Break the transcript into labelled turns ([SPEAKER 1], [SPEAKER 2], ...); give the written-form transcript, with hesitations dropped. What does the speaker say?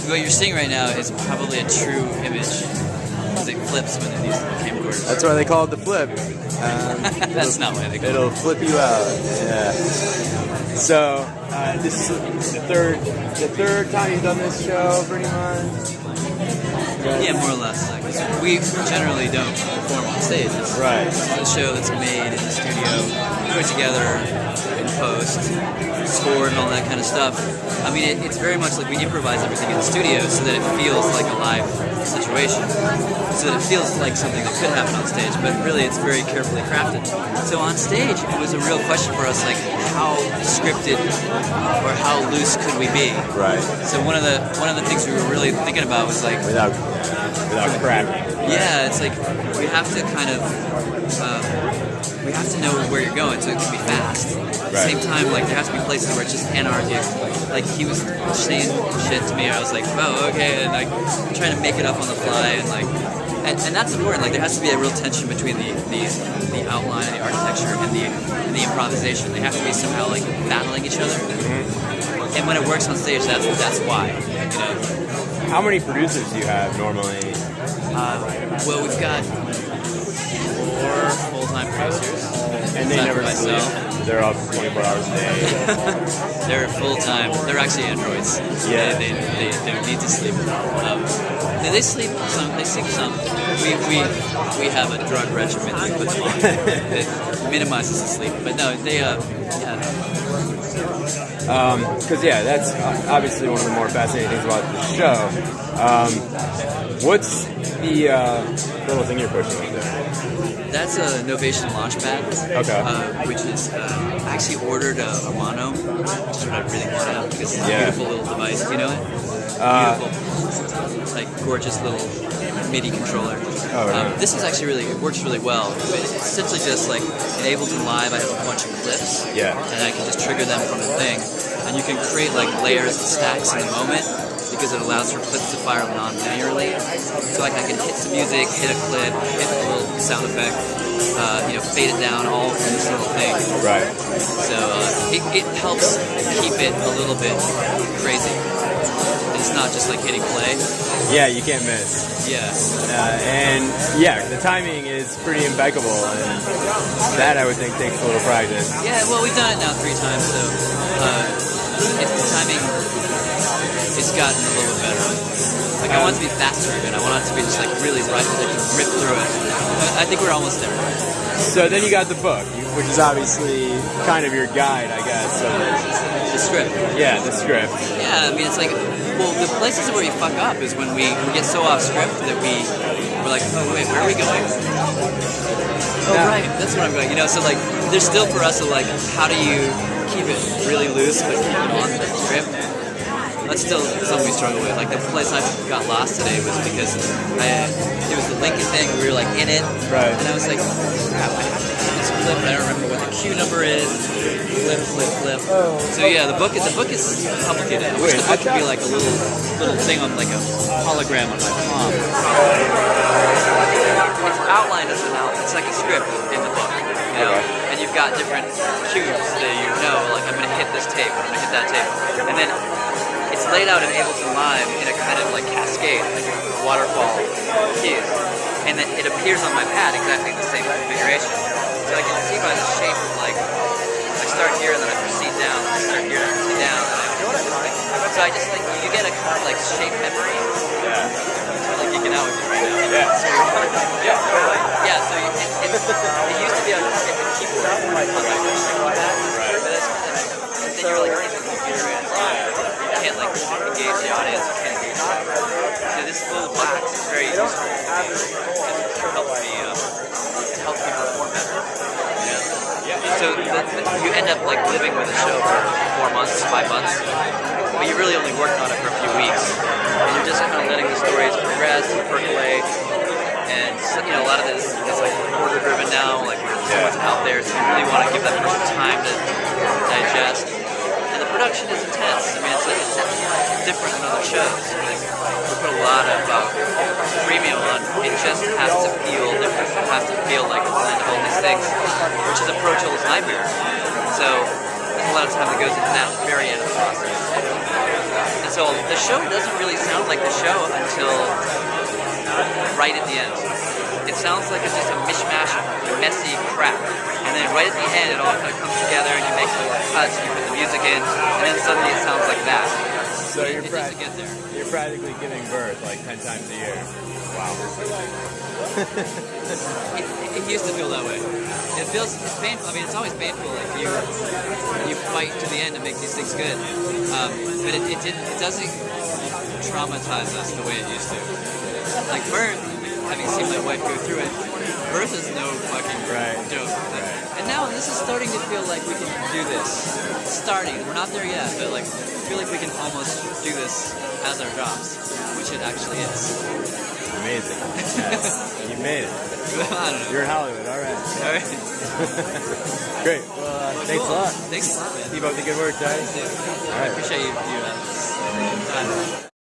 [SPEAKER 1] what you're seeing right now is probably a true image. Because it flips when these camcorders.
[SPEAKER 2] That's why they call it the flip.
[SPEAKER 1] That's not why they call it.
[SPEAKER 2] It'll flip you out. Yeah. So this is the third time you've done this show, pretty much.
[SPEAKER 1] Yeah, more or less. Like, we generally don't perform on stage.
[SPEAKER 2] Right.
[SPEAKER 1] This is a show that's made in the studio, put together in post, scored, and all that kind of stuff. I mean, it's very much like we improvise everything in the studio so that it feels like a live situation, so that it feels like something that could happen on stage, but really it's very carefully crafted. So on stage, it was a real question for us, like how scripted or how loose could we be?
[SPEAKER 2] Right.
[SPEAKER 1] So one of the things we were really thinking about was like
[SPEAKER 2] without cracking.
[SPEAKER 1] Yeah, it's like we have to kind of we have to know where you're going, so it can be fast. At the same time, like there has to be places where it's just anarchic. Like he was saying shit to me, I was like, oh, okay, and like trying to make it up on the fly, and like, and that's important. Like there has to be a real tension between the outline and the architecture and the improvisation. They have to be somehow like battling each other. Mm-hmm. And when it works on stage, that's why. You know.
[SPEAKER 2] How many producers do you have normally?
[SPEAKER 1] Well, we've got 4 full-time producers.
[SPEAKER 2] And they never sleep. They're up 24 hours a day.
[SPEAKER 1] They're full-time. They're actually androids.
[SPEAKER 2] Yeah.
[SPEAKER 1] They don't need to sleep. They sleep some. They sleep some. We have a drug regimen we put them on that minimizes the sleep. But no, they
[SPEAKER 2] because that's obviously one of the more fascinating things about the show. What's the little thing you're pushing over there?
[SPEAKER 1] That's a Novation Launchpad.
[SPEAKER 2] Okay.
[SPEAKER 1] Which is I actually ordered a mono, which is what I really wanted because it's a beautiful little device. Do you know it? Beautiful, like gorgeous little MIDI controller. This is actually it works really well. It's essentially just like in Ableton Live, I have a bunch of clips.
[SPEAKER 2] Yeah.
[SPEAKER 1] And I can just trigger them from the thing, and you can create like layers and stacks in the moment. Because it allows for clips to fire non-linearly. So like I can hit some music, hit a clip, hit a little sound effect, fade it down, all from this little thing.
[SPEAKER 2] Right.
[SPEAKER 1] So it helps keep it a little bit crazy. It's not just like hitting play.
[SPEAKER 2] Yeah, you can't miss.
[SPEAKER 1] Yeah.
[SPEAKER 2] The timing is pretty impeccable, and that I would think takes a little practice.
[SPEAKER 1] Yeah, well, we've done it now 3 times, so if the timing it's gotten a little bit better. Like I want it to be faster even. I want it to be just like really right, like rip through it. I think we're almost there.
[SPEAKER 2] So then you got the book, which is obviously kind of your guide, I guess. So
[SPEAKER 1] the script.
[SPEAKER 2] Yeah, the script.
[SPEAKER 1] Yeah, I mean it's like, well, the places where you fuck up is when we get so off script that we're like, oh wait, where are we going? Oh right, that's where I'm going. So like there's still for us a like, how do you keep it really loose but keep it on the script? That's still something we struggle with. Like the place I got lost today was because it was the Lincoln thing. We were like in it,
[SPEAKER 2] right?
[SPEAKER 1] And I was like, crap, I have to do this flip. And I don't remember what the cue number is. Flip. Oh. So yeah, the book is complicated. I wish the book could be like a little thing on like a hologram on my palm. It's outlined as it's like a script in the book, and you've got different cues that like I'm gonna hit this tape, I'm gonna hit that tape, and then it's laid out in Ableton Live in a kind of like cascade, like waterfall cues, and then it appears on my pad exactly the same configuration. So I can see by the shape of like I start here and then I proceed down, I start here and I proceed down, so I just like you get a kind of like shape memory.
[SPEAKER 2] Yeah.
[SPEAKER 1] Like geeking out with you right now.
[SPEAKER 2] Yeah.
[SPEAKER 1] So, yeah. So it used to be on the keyboard on my pad, right? But then you're like in the computer and you can't like engage the audience. You can't engage. So this little box is very useful. It helps me perform better. So you end up like living with the show for 4 months, 5 months, but you really only worked on it for a few weeks, and you're just kind of letting the stories progress and percolate. And a lot of this is like reporter driven now, like someone's out there, so you really want to give that person time to digest. And the production is intense. I mean, it's different than other shows. We put a lot of premium on. It just has to feel different. It has to feel like a blend of all these things, which is a Pro Tools nightmare. So there's a lot of time that goes into that very end of the process. And So the show doesn't really sound like the show until right at the end. It sounds like it's just a mishmash of messy crap. And then right at the end, it all kind of comes together, and you make little cuts, you put the music in, and then suddenly it sounds like that.
[SPEAKER 2] So
[SPEAKER 1] it doesn't get there.
[SPEAKER 2] You're practically giving birth like 10 times a year. Wow.
[SPEAKER 1] It used to feel that way. It's painful. I mean, it's always painful. Like you fight to the end to make these things good. But it doesn't traumatize us the way it used to. Like birth, having seen my wife go through it, birth is no fucking joke.
[SPEAKER 2] Right.
[SPEAKER 1] And now this is starting to feel like we can do this. It's starting. We're not there yet, but like I feel like we can almost do this as our jobs, which it actually is.
[SPEAKER 2] Amazing. Yes. You made it.
[SPEAKER 1] I don't know.
[SPEAKER 2] You're in Hollywood. All right.
[SPEAKER 1] All right.
[SPEAKER 2] Great. Well, thanks a lot.
[SPEAKER 1] Thanks a lot, man.
[SPEAKER 2] Keep up the good work, guys.
[SPEAKER 1] Thanks, dude.
[SPEAKER 2] All right.
[SPEAKER 1] I appreciate you.